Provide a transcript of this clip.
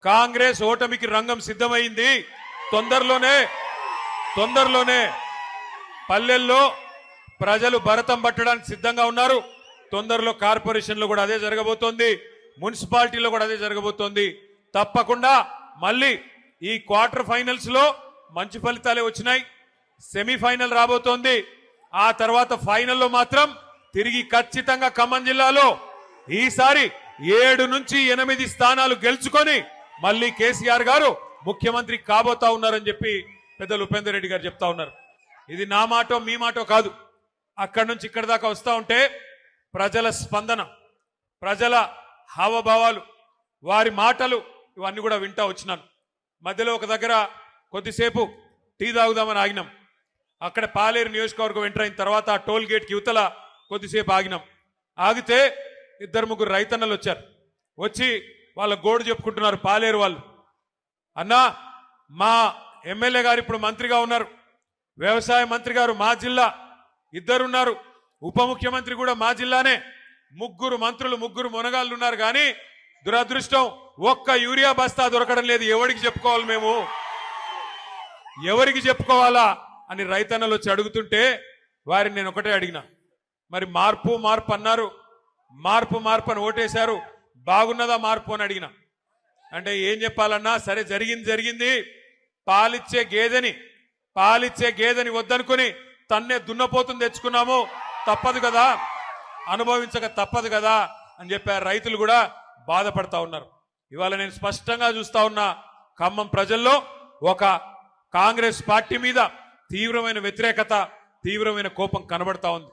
కాంగ్రెస్ ఓటమికి రంగం సిద్ధమైంది. తొందరలోనే పల్లెల్లో ప్రజలు భరతం పట్టడానికి సిద్ధంగా ఉన్నారు. తొందరలో కార్పొరేషన్లో కూడా అదే జరగబోతోంది, మున్సిపాలిటీలో కూడా అదే జరగబోతోంది. తప్పకుండా మళ్ళీ ఈ క్వార్టర్ ఫైనల్స్ లో మంచి ఫలితాలే వచ్చినాయి. సెమీఫైనల్ రాబోతోంది. ఆ తర్వాత ఫైనల్లో మాత్రం తిరిగి ఖచ్చితంగా ఖమ్మం జిల్లాలో ఈసారి 7 నుంచి 8 స్థానాలు గెలుచుకొని మళ్ళీ కేసీఆర్ గారు ముఖ్యమంత్రి కాబోతా ఉన్నారని చెప్పి పెద్దలు ఉపేందర్ రెడ్డి గారు చెప్తా ఉన్నారు. ఇది నా మాటో మీ మాటో కాదు. అక్కడి నుంచి ఇక్కడి దాకా వస్తూ ఉంటే ప్రజల స్పందన, ప్రజల హావభావాలు, వారి మాటలు ఇవన్నీ కూడా వింటా వచ్చినాను. మధ్యలో ఒక దగ్గర కొద్దిసేపు టీ తాగుదామని ఆగినాం. అక్కడ పాలేరు నియోజకవర్గం ఎంటర్ అయిన తర్వాత ఆ టోల్ గేట్కి యువతల కొద్దిసేపు ఆగినాం. ఆగితే 2-3 రైతన్నలు వచ్చారు. వచ్చి వాళ్ళ గోడు చెప్పుకుంటున్నారు పాలేరు వాళ్ళు. అన్నా, మా ఎమ్మెల్యే గారు ఇప్పుడు మంత్రిగా ఉన్నారు, వ్యవసాయ మంత్రి గారు మా జిల్లా, 2 ఉన్నారు, ఉప ముఖ్యమంత్రి కూడా మా జిల్లానే, 3 మంత్రులు 3 మునగాళ్ళు ఉన్నారు. కానీ దురదృష్టం ఒక్క యూరియా బస్తా దొరకడం లేదు. ఎవరికి చెప్పుకోవాలి, మేము ఎవరికి చెప్పుకోవాలా అని రైతన్నలు వచ్చి అడుగుతుంటే వారిని నేను ఒకటే అడిగినా, మరి మార్పు అన్నారు, మార్పు అని ఓటేశారు, బాగున్నదా మార్పు అని అడిగిన. అంటే ఏం చెప్పాలన్నా, సరే జరిగింది. పాలిచ్చే గేదెని వద్దనుకుని తన్నే దున్నపోతుని తెచ్చుకున్నాము, తప్పదు కదా, అనుభవించక తప్పదు కదా అని చెప్పారు. రైతులు కూడా బాధపడతా ఉన్నారు. ఇవాళ నేను స్పష్టంగా చూస్తా ఉన్నా, ఖమ్మం ప్రజల్లో ఒక కాంగ్రెస్ పార్టీ మీద తీవ్రమైన వ్యతిరేకత, తీవ్రమైన కోపం కనబడతా ఉంది.